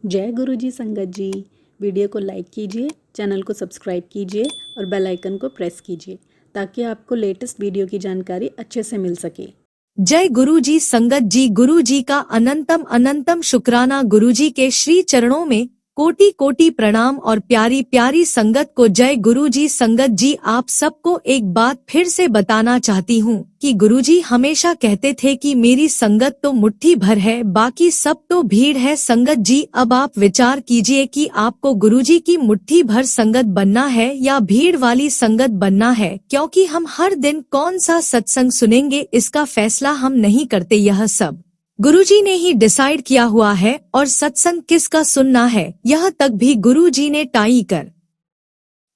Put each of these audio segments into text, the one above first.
जय गुरु जी संगत जी। वीडियो को लाइक कीजिए, चैनल को सब्सक्राइब कीजिए और बेल आइकन को प्रेस कीजिए ताकि आपको लेटेस्ट वीडियो की जानकारी अच्छे से मिल सके। जय गुरु जी संगत जी। गुरु जी का अनंतम अनंतम शुक्राना। गुरु जी के श्री चरणों में कोटि कोटि प्रणाम और प्यारी प्यारी संगत को जय गुरु जी संगत जी। आप सबको एक बात फिर से बताना चाहती हूँ कि गुरु जी हमेशा कहते थे कि मेरी संगत तो मुट्ठी भर है, बाकी सब तो भीड़ है। संगत जी अब आप विचार कीजिए कि आपको गुरु जी की मुट्ठी भर संगत बनना है या भीड़ वाली संगत बनना है, क्योंकि हम हर दिन कौन सा सत्संग सुनेंगे इसका फैसला हम नहीं करते। यह सब गुरुजी ने ही डिसाइड किया हुआ है और सत्संग किसका सुनना है यह तक भी गुरुजी ने तय कर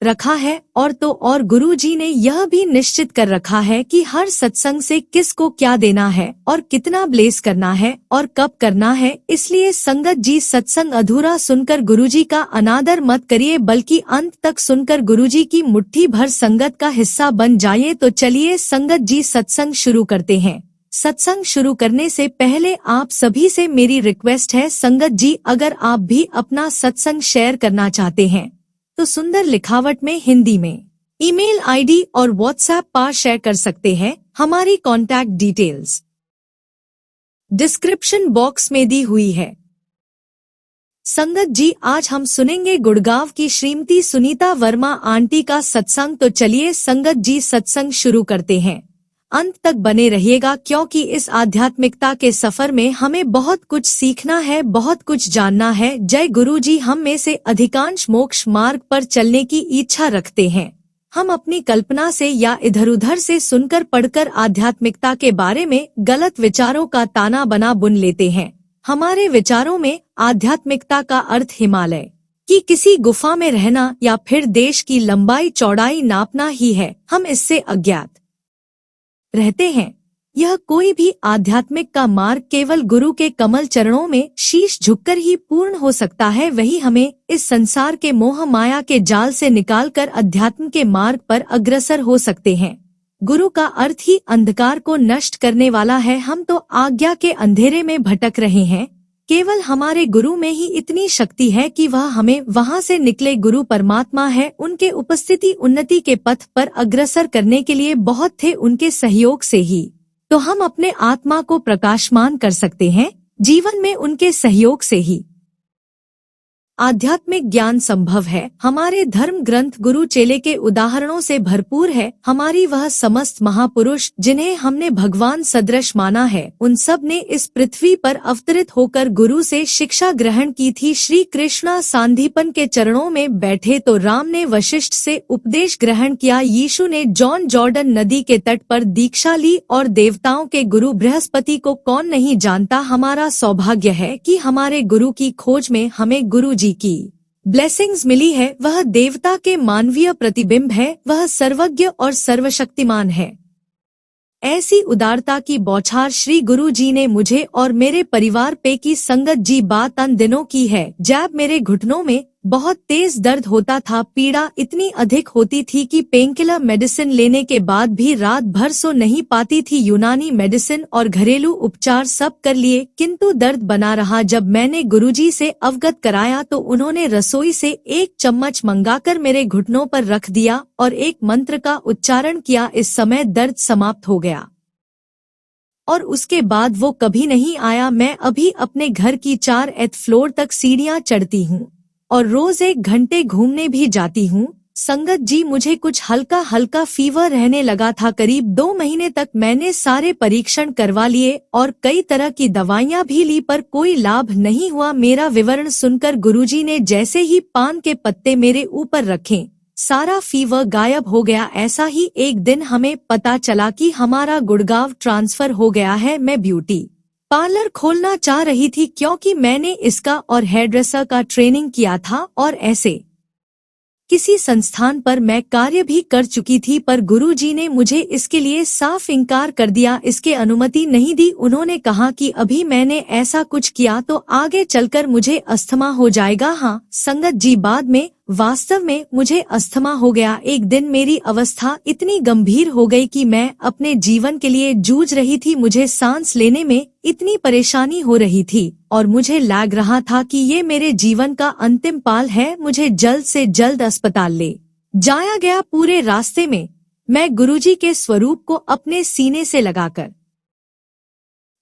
रखा है। और गुरुजी ने यह भी निश्चित कर रखा है कि हर सत्संग से किसको क्या देना है और कितना ब्लेस करना है और कब करना है। इसलिए संगत जी सत्संग अधूरा सुनकर गुरुजी का अनादर मत करिए, बल्कि अंत तक सुनकर गुरुजी की मुट्ठी भर संगत का हिस्सा बन जाइए। तो चलिए संगत जी सत्संग शुरू करते हैं। सत्संग शुरू करने से पहले आप सभी से मेरी रिक्वेस्ट है संगत जी, अगर आप भी अपना सत्संग शेयर करना चाहते हैं तो सुंदर लिखावट में हिंदी में ईमेल आईडी और व्हाट्सएप पर शेयर कर सकते हैं। हमारी कॉन्टैक्ट डिटेल्स डिस्क्रिप्शन बॉक्स में दी हुई है। संगत जी आज हम सुनेंगे गुड़गांव की श्रीमती सुनीता वर्मा आंटी का सत्संग। तो चलिए संगत जी सत्संग शुरू करते हैं। अंत तक बने रहिएगा, क्योंकि इस आध्यात्मिकता के सफर में हमें बहुत कुछ सीखना है, बहुत कुछ जानना है। जय गुरु जी। हम में से अधिकांश मोक्ष मार्ग पर चलने की इच्छा रखते हैं। हम अपनी कल्पना से या इधर उधर से सुनकर पढ़कर आध्यात्मिकता के बारे में गलत विचारों का ताना बना बुन लेते हैं। हमारे विचारों में आध्यात्मिकता का अर्थ हिमालय कि किसी गुफा में रहना या फिर देश की लंबाई चौड़ाई नापना ही है। हम इससे अज्ञात रहते हैं। यह कोई भी आध्यात्मिक का मार्ग केवल गुरु के कमल चरणों में शीश झुककर ही पूर्ण हो सकता है। वही हमें इस संसार के मोह माया के जाल से निकालकर अध्यात्म के मार्ग पर अग्रसर हो सकते हैं। गुरु का अर्थ ही अंधकार को नष्ट करने वाला है। हम तो आज्ञा के अंधेरे में भटक रहे हैं। केवल हमारे गुरु में ही इतनी शक्ति है कि वह हमें वहां से निकले। गुरु परमात्मा है, उनके उपस्थिति उन्नति के पथ पर अग्रसर करने के लिए बहुत थे। उनके सहयोग से ही तो हम अपने आत्मा को प्रकाशमान कर सकते हैं। जीवन में उनके सहयोग से ही आध्यात्मिक ज्ञान संभव है। हमारे धर्म ग्रंथ गुरु चेले के उदाहरणों से भरपूर है। हमारी वह समस्त महापुरुष जिन्हें हमने भगवान सदृश माना है, उन सब ने इस पृथ्वी पर अवतरित होकर गुरु से शिक्षा ग्रहण की थी। श्री कृष्णा सांदीपन के चरणों में बैठे तो राम ने वशिष्ठ से उपदेश ग्रहण किया। यीशु ने जॉन जॉर्डन नदी के तट पर दीक्षा ली और देवताओं के गुरु बृहस्पति को कौन नहीं जानता। हमारा सौभाग्य है कि हमारे गुरु की खोज में हमें गुरु की ब्लेसिंग्स मिली है। वह देवता के मानवीय प्रतिबिंब है। वह सर्वज्ञ और सर्वशक्तिमान है। ऐसी उदारता की बौछार श्री गुरु जी ने मुझे और मेरे परिवार पे की। संगत जी बात अन दिनों की है जब मेरे घुटनों में बहुत तेज दर्द होता था। पीड़ा इतनी अधिक होती थी कि पेनकिलर मेडिसिन लेने के बाद भी रात भर सो नहीं पाती थी। यूनानी मेडिसिन और घरेलू उपचार सब कर लिए, किंतु दर्द बना रहा। जब मैंने गुरुजी से अवगत कराया तो उन्होंने रसोई से एक चम्मच मंगाकर मेरे घुटनों पर रख दिया और एक मंत्र का उच्चारण किया। इस समय दर्द समाप्त हो गया और उसके बाद वो कभी नहीं आया। मैं अभी अपने घर की 4th फ्लोर तक सीढ़ियां चढ़ती हूँ और रोज 1 घंटे घूमने भी जाती हूँ। संगत जी मुझे कुछ हल्का हल्का फीवर रहने लगा था। करीब 2 महीने तक मैंने सारे परीक्षण करवा लिए और कई तरह की दवाइयाँ भी ली, पर कोई लाभ नहीं हुआ। मेरा विवरण सुनकर गुरुजी ने जैसे ही पान के पत्ते मेरे ऊपर रखे, सारा फीवर गायब हो गया। ऐसा ही एक दिन हमें पता चला कि हमारा गुड़गांव ट्रांसफर हो गया है। मैं ब्यूटी पार्लर खोलना चाह रही थी, क्योंकि मैंने इसका और हेयरड्रेसर का ट्रेनिंग किया था और ऐसे किसी संस्थान पर मैं कार्य भी कर चुकी थी, पर गुरुजी ने मुझे इसके लिए साफ इनकार कर दिया, इसके अनुमति नहीं दी। उन्होंने कहा कि अभी मैंने ऐसा कुछ किया तो आगे चलकर मुझे अस्थमा हो जाएगा। हाँ संगत जी, बाद में वास्तव में मुझे अस्थमा हो गया। एक दिन मेरी अवस्था इतनी गंभीर हो गई कि मैं अपने जीवन के लिए जूझ रही थी। मुझे सांस लेने में इतनी परेशानी हो रही थी और मुझे लग रहा था कि ये मेरे जीवन का अंतिम पल है। मुझे जल्द से जल्द अस्पताल ले जाया गया। पूरे रास्ते में मैं गुरुजी के स्वरूप को अपने सीने से लगाकर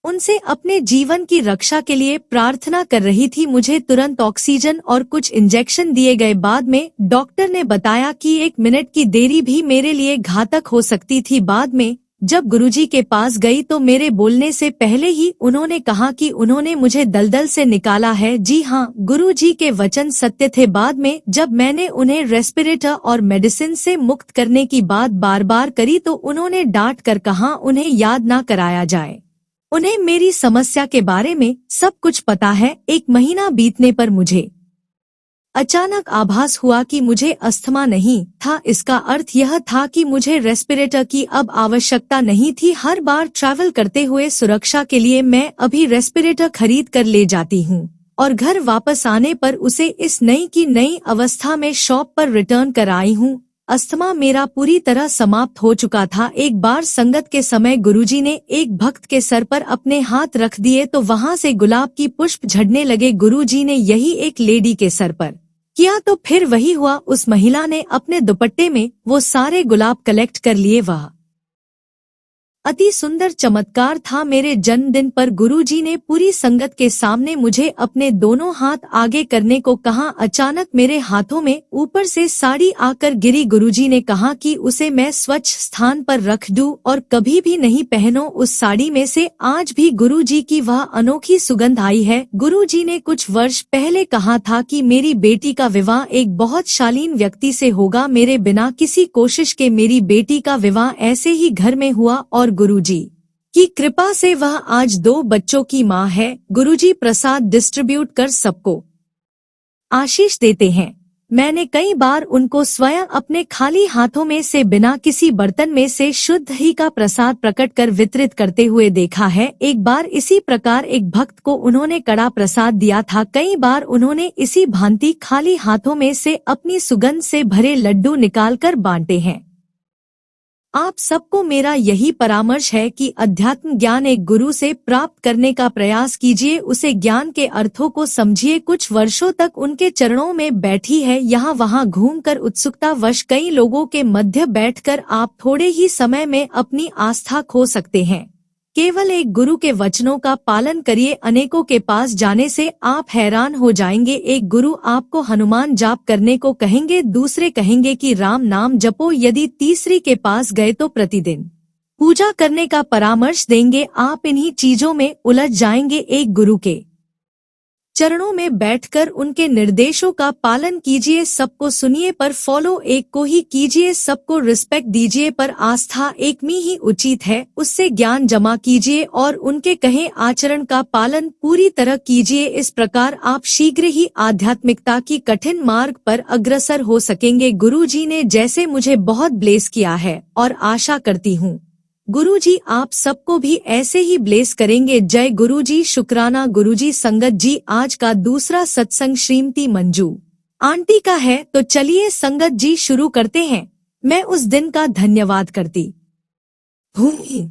उनसे अपने जीवन की रक्षा के लिए प्रार्थना कर रही थी। मुझे तुरंत ऑक्सीजन और कुछ इंजेक्शन दिए गए। बाद में डॉक्टर ने बताया कि 1 मिनट की देरी भी मेरे लिए घातक हो सकती थी। बाद में जब गुरुजी के पास गई तो मेरे बोलने से पहले ही उन्होंने कहा कि उन्होंने मुझे दलदल से निकाला है। जी हाँ, गुरुजी के वचन सत्य थे। बाद में जब मैंने उन्हें रेस्पिरेटर और मेडिसिन से मुक्त करने की बात बार बार करी तो उन्होंने डांट कर कहा उन्हें याद न कराया जाए। उन्हें मेरी समस्या के बारे में सब कुछ पता है। 1 महीना बीतने पर मुझे अचानक आभास हुआ कि मुझे अस्थमा नहीं था। इसका अर्थ यह था कि मुझे रेस्पिरेटर की अब आवश्यकता नहीं थी। हर बार ट्रैवल करते हुए सुरक्षा के लिए मैं अभी रेस्पिरेटर खरीद कर ले जाती हूँ और घर वापस आने पर उसे इस नई की नई अवस्था में शॉप पर रिटर्न कर आई हूँ। अस्थमा मेरा पूरी तरह समाप्त हो चुका था। एक बार संगत के समय गुरुजी ने एक भक्त के सर पर अपने हाथ रख दिए तो वहां से गुलाब की पुष्प झड़ने लगे। गुरुजी ने यही एक लेडी के सर पर किया तो फिर वही हुआ। उस महिला ने अपने दुपट्टे में वो सारे गुलाब कलेक्ट कर लिए। वह अति सुंदर चमत्कार था। मेरे जन्मदिन पर गुरुजी ने पूरी संगत के सामने मुझे अपने दोनों हाथ आगे करने को कहा। अचानक मेरे हाथों में ऊपर से साड़ी आकर गिरी। गुरुजी ने कहा कि उसे मैं स्वच्छ स्थान पर रख दूं और कभी भी नहीं पहनो। उस साड़ी में से आज भी गुरुजी की वह अनोखी सुगंध आई है। गुरुजी ने कुछ वर्ष पहले कहा था कि मेरी बेटी का विवाह एक बहुत शालीन व्यक्ति से होगा। मेरे बिना किसी कोशिश के मेरी बेटी का विवाह ऐसे ही घर में हुआ और गुरुजी की कृपा से वह आज 2 बच्चों की मां है। गुरुजी प्रसाद डिस्ट्रीब्यूट कर सबको आशीष देते हैं। मैंने कई बार उनको स्वयं अपने खाली हाथों में से बिना किसी बर्तन में से शुद्ध ही का प्रसाद प्रकट कर वितरित करते हुए देखा है। एक बार इसी प्रकार एक भक्त को उन्होंने कड़ा प्रसाद दिया था। कई बार उन्होंने इसी भांति खाली हाथों में से अपनी सुगंध से भरे लड्डू निकालकर बांटे हैं। आप सबको मेरा यही परामर्श है कि अध्यात्म ज्ञान एक गुरु से प्राप्त करने का प्रयास कीजिए। उसे ज्ञान के अर्थों को समझिए। कुछ वर्षों तक उनके चरणों में बैठी है। यहाँ वहाँ घूमकर उत्सुकतावश कई लोगों के मध्य बैठकर आप थोड़े ही समय में अपनी आस्था खो सकते हैं। केवल एक गुरु के वचनों का पालन करिए। अनेकों के पास जाने से आप हैरान हो जाएंगे। एक गुरु आपको हनुमान जाप करने को कहेंगे, दूसरे कहेंगे कि राम नाम जपो। यदि तीसरी के पास गए तो प्रतिदिन पूजा करने का परामर्श देंगे। आप इन्हीं चीजों में उलझ जाएंगे। एक गुरु के चरणों में बैठकर उनके निर्देशों का पालन कीजिए। सबको सुनिए पर फॉलो एक को ही कीजिए। सबको रिस्पेक्ट दीजिए पर आस्था एक में ही उचित है। उससे ज्ञान जमा कीजिए और उनके कहे आचरण का पालन पूरी तरह कीजिए। इस प्रकार आप शीघ्र ही आध्यात्मिकता की कठिन मार्ग पर अग्रसर हो सकेंगे। गुरुजी ने जैसे मुझे बहुत ब्लेस किया है और आशा करती हूँ गुरुजी आप सबको भी ऐसे ही ब्लेस करेंगे। जय गुरुजी। शुक्राना गुरुजी। संगत जी, आज का दूसरा सत्संग श्रीमती मंजू आंटी का है, तो चलिए संगत जी शुरू करते हैं। मैं उस दिन का धन्यवाद करती हूँ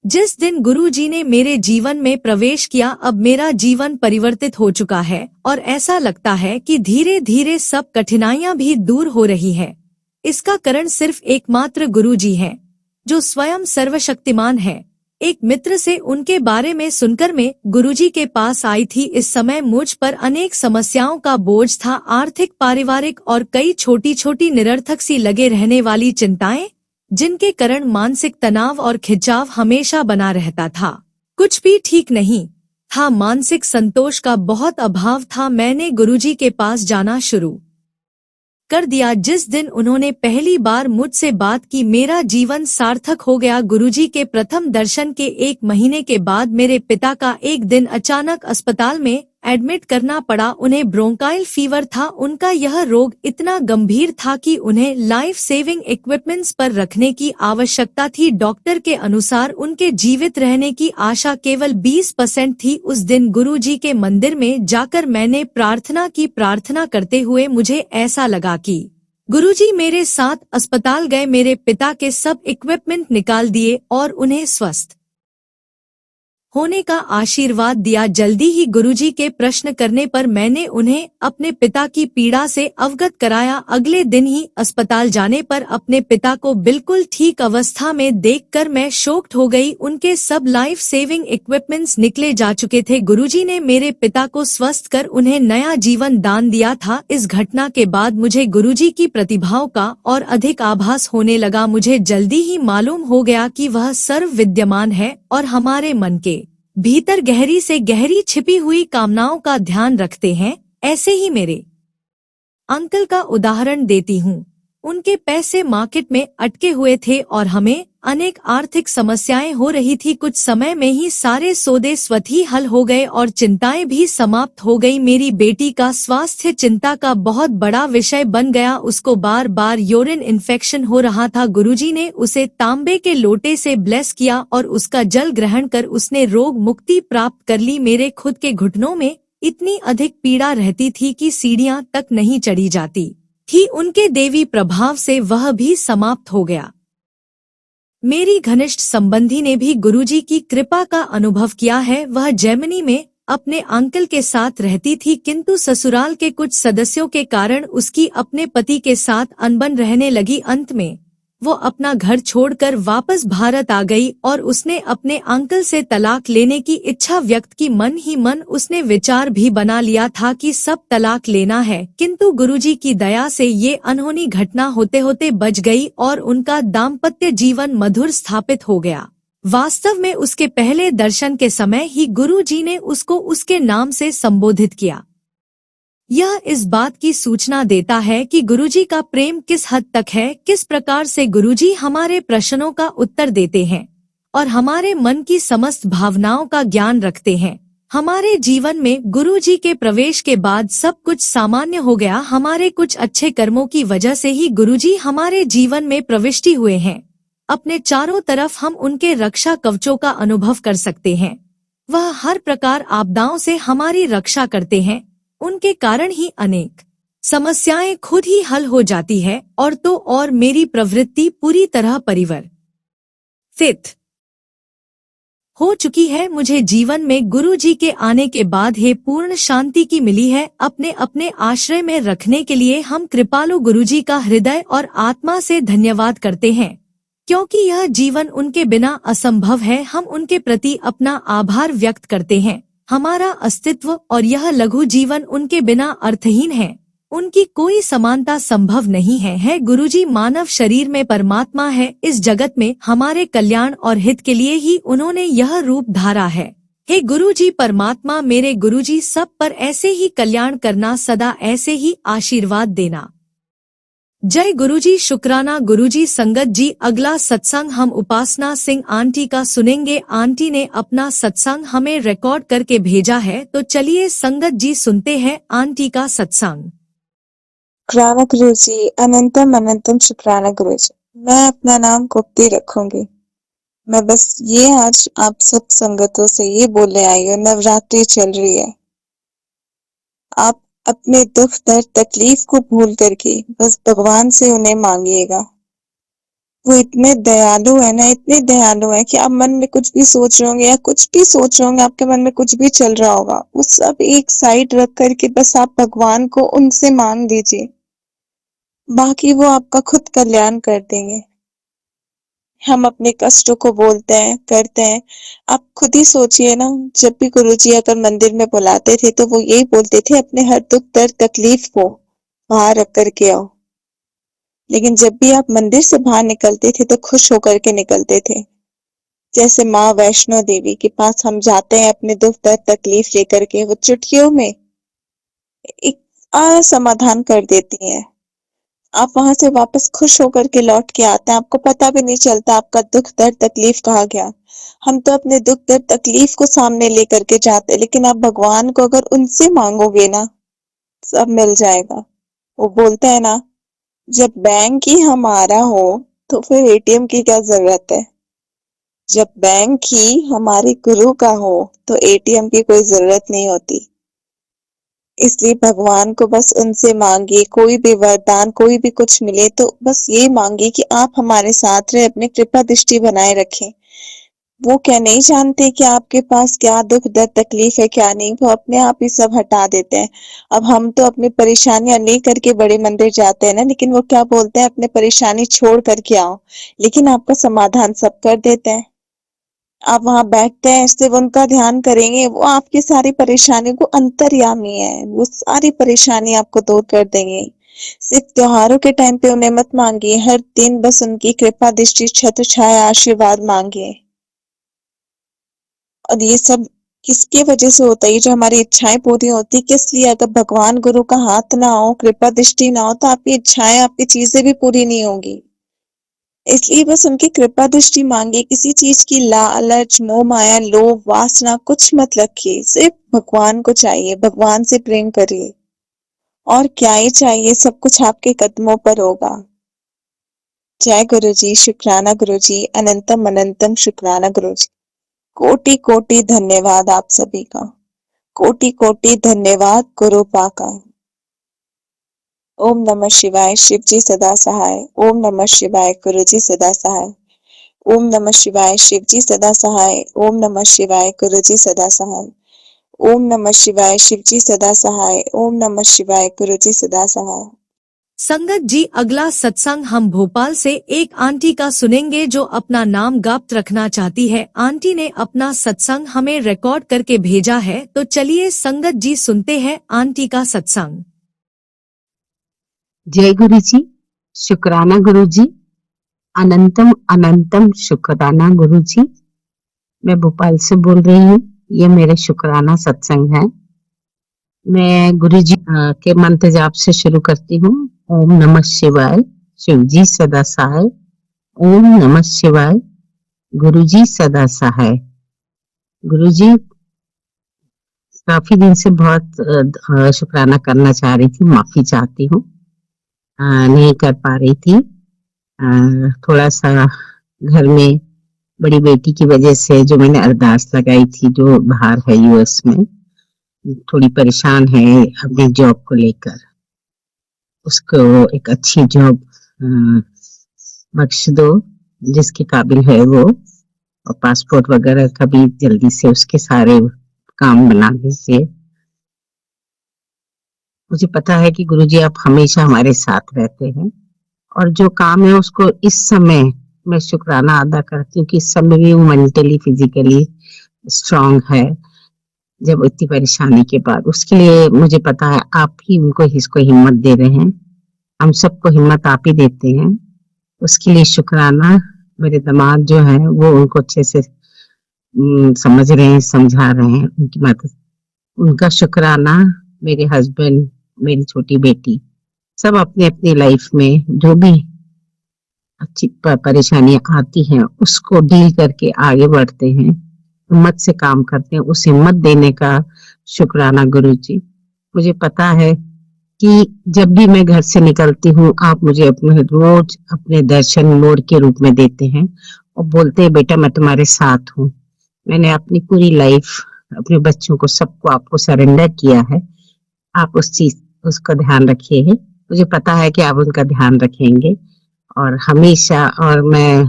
जिस दिन गुरुजी ने मेरे जीवन में प्रवेश किया। अब मेरा जीवन परिवर्तित हो चुका है और ऐसा लगता है कि धीरे धीरे सब कठिनाइयां भी दूर हो रही है। इसका कारण सिर्फ एकमात्र गुरुजी है जो स्वयं सर्वशक्तिमान है। एक मित्र से उनके बारे में सुनकर मैं गुरुजी के पास आई थी। इस समय मुझ पर अनेक समस्याओं का बोझ था, आर्थिक, पारिवारिक और कई छोटी छोटी निरर्थक सी लगे रहने वाली चिंताएं, जिनके कारण मानसिक तनाव और खिंचाव हमेशा बना रहता था। कुछ भी ठीक नहीं था, मानसिक संतोष का बहुत अभाव था। मैंने गुरुजी के पास जाना शुरू कर दिया। जिस दिन उन्होंने पहली बार मुझसे बात की, मेरा जीवन सार्थक हो गया। गुरुजी के प्रथम दर्शन के 1 महीने के बाद मेरे पिता का एक दिन अचानक अस्पताल में एडमिट करना पड़ा। उन्हें ब्रोंकाइल फीवर था। उनका यह रोग इतना गंभीर था कि उन्हें लाइफ सेविंग इक्विपमेंट्स पर रखने की आवश्यकता थी। डॉक्टर के अनुसार उनके जीवित रहने की आशा केवल 20% थी। उस दिन गुरुजी के मंदिर में जाकर मैंने प्रार्थना की। प्रार्थना करते हुए मुझे ऐसा लगा कि गुरुजी मेरे साथ अस्पताल गए, मेरे पिता के सब इक्विपमेंट निकाल दिए और उन्हें स्वस्थ होने का आशीर्वाद दिया। जल्दी ही गुरुजी के प्रश्न करने पर मैंने उन्हें अपने पिता की पीड़ा से अवगत कराया। अगले दिन ही अस्पताल जाने पर अपने पिता को बिल्कुल ठीक अवस्था में देखकर मैं शॉक्ड हो गई। उनके सब लाइफ सेविंग इक्विपमेंट्स निकले जा चुके थे। गुरुजी ने मेरे पिता को स्वस्थ कर उन्हें नया जीवन दान दिया था। इस घटना के बाद मुझे गुरुजी की प्रतिभाओं का और अधिक आभास होने लगा। मुझे जल्दी ही मालूम हो गया कि वह सर्व विद्यमान है और हमारे मन के भीतर गहरी से गहरी छिपी हुई कामनाओं का ध्यान रखते हैं। ऐसे ही मेरे अंकल का उदाहरण देती हूँ। उनके पैसे मार्केट में अटके हुए थे और हमें अनेक आर्थिक समस्याएं हो रही थी। कुछ समय में ही सारे सौदे स्वतः ही हल हो गए और चिंताएं भी समाप्त हो गई। मेरी बेटी का स्वास्थ्य चिंता का बहुत बड़ा विषय बन गया। उसको बार बार यूरिन इन्फेक्शन हो रहा था। गुरुजी ने उसे तांबे के लोटे से ब्लेस किया और उसका जल ग्रहण कर उसने रोग मुक्ति प्राप्त कर ली। मेरे खुद के घुटनों में इतनी अधिक पीड़ा रहती थी कि सीढ़ियां तक नहीं चढ़ी जाती थी। उनके देवी प्रभाव से वह भी समाप्त हो गया। मेरी घनिष्ठ संबंधी ने भी गुरुजी की कृपा का अनुभव किया है। वह जर्मनी में अपने अंकल के साथ रहती थी, किंतु ससुराल के कुछ सदस्यों के कारण उसकी अपने पति के साथ अनबन रहने लगी। अंत में वो अपना घर छोड़कर वापस भारत आ गई और उसने अपने अंकल से तलाक लेने की इच्छा व्यक्त की। मन ही मन उसने विचार भी बना लिया था कि सब तलाक लेना है, किंतु गुरुजी की दया से ये अनहोनी घटना होते होते बच गई और उनका दाम्पत्य जीवन मधुर स्थापित हो गया। वास्तव में उसके पहले दर्शन के समय ही गुरुजी ने उसको उसके नाम से संबोधित किया। यह इस बात की सूचना देता है कि गुरुजी का प्रेम किस हद तक है, किस प्रकार से गुरुजी हमारे प्रश्नों का उत्तर देते हैं और हमारे मन की समस्त भावनाओं का ज्ञान रखते हैं। हमारे जीवन में गुरुजी के प्रवेश के बाद सब कुछ सामान्य हो गया। हमारे कुछ अच्छे कर्मों की वजह से ही गुरुजी हमारे जीवन में प्रविष्टि हुए हैं। अपने चारों तरफ हम उनके रक्षा कवचों का अनुभव कर सकते हैं। वह हर प्रकार आपदाओं से हमारी रक्षा करते हैं। उनके कारण ही अनेक समस्याएं खुद ही हल हो जाती है और तो और मेरी प्रवृत्ति पूरी तरह परिवर्तित हो चुकी है। मुझे जीवन में गुरुजी के आने के बाद है पूर्ण शांति की मिली है। अपने अपने आश्रय में रखने के लिए हम कृपालु गुरुजी का हृदय और आत्मा से धन्यवाद करते हैं, क्योंकि यह जीवन उनके बिना असंभव है। हम उनके प्रति अपना आभार व्यक्त करते हैं। हमारा अस्तित्व और यह लघु जीवन उनके बिना अर्थहीन है। उनकी कोई समानता संभव नहीं है। गुरुजी मानव शरीर में परमात्मा है। इस जगत में हमारे कल्याण और हित के लिए ही उन्होंने यह रूप धारा है। हे गुरुजी परमात्मा, मेरे गुरुजी सब पर ऐसे ही कल्याण करना, सदा ऐसे ही आशीर्वाद देना। जय गुरुजी। शुक्राना गुरुजी। संगत जी, अगला सत्संग हम उपासना सिंह आंटी का सुनेंगे। आंटी ने अपना सत्संग हमें रिकॉर्ड करके भेजा है, तो चलिए संगत जी सुनते हैं आंटी का सत्संग। शुक्राना गुरुजी। अनंतम अनंतम शुक्राना गुरुजी। मैं अपना नाम गुप्ती रखूंगी। मैं बस ये आज आप सब संगतों से ये बोलने आई हूँ, नवरात्रि चल रही है। आप अपने दुख दर्द तकलीफ को भूल करके बस भगवान से उन्हें मांगिएगा। वो इतने दयालु है ना, इतने दयालु है कि आप मन में कुछ भी सोच रहे होंगे या कुछ भी सोच रहे होंगे, आपके मन में कुछ भी चल रहा होगा, वो सब एक साइड रख करके बस आप भगवान को उनसे मांग दीजिए, बाकी वो आपका खुद कल्याण कर देंगे। हम अपने कष्टों को बोलते हैं, करते हैं। आप खुद ही सोचिए ना, जब भी गुरुजी अगर मंदिर में बुलाते थे तो वो यही बोलते थे, अपने हर दुख दर्द तकलीफ को बाहर रख करके आओ। लेकिन जब भी आप मंदिर से बाहर निकलते थे तो खुश होकर के निकलते थे। जैसे माँ वैष्णो देवी के पास हम जाते हैं अपने दुख दर्द तकलीफ लेकर के, वो चुटकियों में एक समाधान कर देती हैं। आप वहां से वापस खुश होकर के लौट के आते हैं, आपको पता भी नहीं चलता आपका दुख दर्द तकलीफ कहाँ गया। हम तो अपने दुख दर्द तकलीफ को सामने लेकर के जाते हैं, लेकिन आप भगवान को अगर उनसे मांगोगे ना, सब मिल जाएगा। वो बोलते हैं ना, जब बैंक ही हमारा हो तो फिर एटीएम की क्या जरूरत है। जब बैंक ही हमारे गुरु का हो तो एटीएम की कोई जरूरत नहीं होती। इसलिए भगवान को बस उनसे मांगिए, कोई भी वरदान, कोई भी कुछ मिले तो बस ये मांगिए कि आप हमारे साथ रहे, अपनी कृपा दृष्टि बनाए रखें। वो क्या नहीं जानते कि आपके पास क्या दुख दर्द तकलीफ है क्या नहीं, वो अपने आप ही सब हटा देते हैं। अब हम तो अपनी परेशानियां ले करके बड़े मंदिर जाते हैं ना, लेकिन वो क्या बोलते हैं, अपने परेशानी छोड़ करके आओ, लेकिन आपका समाधान सब कर देते हैं। आप वहां बैठते हैं, सिर्फ उनका ध्यान करेंगे, वो आपकी सारी परेशानी को, अंतर्यामी है, वो सारी परेशानी आपको दूर कर देंगे। सिर्फ त्योहारों के टाइम पे उन्हें मत मांगिए, हर दिन बस उनकी कृपा दृष्टि छत्र छाया आशीर्वाद मांगिए। और ये सब किसकी वजह से होता है, ये जो हमारी इच्छाएं पूरी होती है किस लिए, अगर भगवान गुरु का हाथ ना हो, कृपा दृष्टि ना हो, तो आपकी इच्छाएं, आपकी चीजें भी पूरी नहीं होंगी। इसलिए बस उनकी कृपा दृष्टि मांगिए, किसी चीज की लालच, मोह माया, लोभ, वासना कुछ मत रखिए, सिर्फ भगवान को चाहिए, भगवान से प्रेम करिए, और क्या ही चाहिए, सब कुछ आपके कदमों पर होगा। जय गुरु जी, शुक्राना गुरु जी, अनंतम अनंतम शुक्राना गुरु जी। कोटि कोटि धन्यवाद आप सभी का, कोटि कोटि धन्यवाद गुरु पाका। ओम नमः शिवाय, शिव जी सदा सहाय। ओम नमः शिवाय, गुरु जी सदा सहाय। ओम नमः शिवाय, शिव जी सदा सहाय। ओम नमः शिवाय, गुरु जी सदा सहाय। ओम नमः शिवाय, शिव जी सदा सहाय। ओम नमः शिवाय, गुरु जी सदा सहाय। संगत जी, अगला सत्संग हम भोपाल से एक आंटी का सुनेंगे जो अपना नाम गुप्त रखना चाहती है। आंटी ने अपना सत्संग हमें रिकॉर्ड करके भेजा है, तो चलिए संगत जी सुनते हैं आंटी का सत्संग। जय गुरु जी, शुक्राना गुरु जी, अनंतम अनंतम शुक्राना गुरु जी। मैं भोपाल से बोल रही हूँ, ये मेरे शुक्राना सत्संग है। मैं गुरु जी के मंत्र जाप से शुरू करती हूँ। ओम नमः शिवाय, शिव जी सदा सहाय। ओम नमः शिवाय, गुरु जी सदा सहाय। गुरु जी, काफी दिन से बहुत शुक्राना करना चाह रही थी, माफी चाहती हूँ, नहीं कर पा रही थी। थोड़ा सा घर में बड़ी बेटी की वजह से जो मैंने अरदास लगाई थी, जो बाहर है यूएस में, थोड़ी परेशान है अपनी जॉब को लेकर। उसको एक अच्छी जॉब बख्श दो जिसके काबिल है वो, और पासपोर्ट वगैरह का भी जल्दी से उसके सारे काम बनाने से। मुझे पता है कि गुरुजी आप हमेशा हमारे साथ रहते हैं, और जो काम है उसको इस समय मैं शुक्राना अदा करती हूँ कि इस समय भी वो मेंटली फिजिकली स्ट्रांग है, जब इतनी परेशानी के बाद। उसके लिए मुझे पता है आप ही उनको इसको हिम्मत दे रहे हैं, हम सबको हिम्मत आप ही देते हैं। उसके लिए शुक्राना। मेरे दामाद जो है वो उनको अच्छे से समझ रहे हैं, समझा रहे हैं, उनकी मदद, उनका शुक्राना। मेरे हस्बैंड, मेरी छोटी बेटी, सब अपने अपनी लाइफ में जो भी अच्छी परेशानियां आती हैं उसको डील करके आगे बढ़ते हैं, हिम्मत से काम करते हैं। उस हिम्मत देने का शुक्राना गुरु जी। मुझे पता है कि जब भी मैं घर से निकलती हूँ आप मुझे अपने रोज अपने दर्शन मोड़ के रूप में देते हैं और बोलते हैं बेटा मैं तुम्हारे साथ हूँ। मैंने अपनी पूरी लाइफ अपने बच्चों को सबको आपको सरेंडर किया है, आप उस चीज उसका ध्यान रखिए। मुझे पता है कि आप उनका ध्यान रखेंगे, और हमेशा, और मैं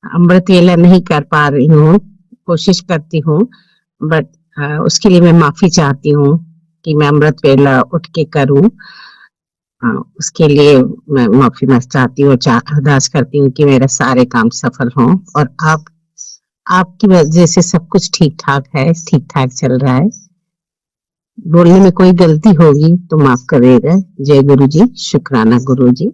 अमृत वेला नहीं कर पा रही हूँ, कोशिश करती हूँ, बट उसके लिए मैं माफी चाहती हूँ कि मैं अमृत वेला उठ के करूँ। उसके लिए मैं माफी मैं चाहती हूँ, अरदास करती हूँ कि मेरा सारे काम सफल हों, और आपकी वजह से सब कुछ ठीक ठाक है, ठीक ठाक चल रहा है। बोलने में कोई गलती होगी तो माफ करिएगा। जय गुरु जी, शुक्राना गुरु जी।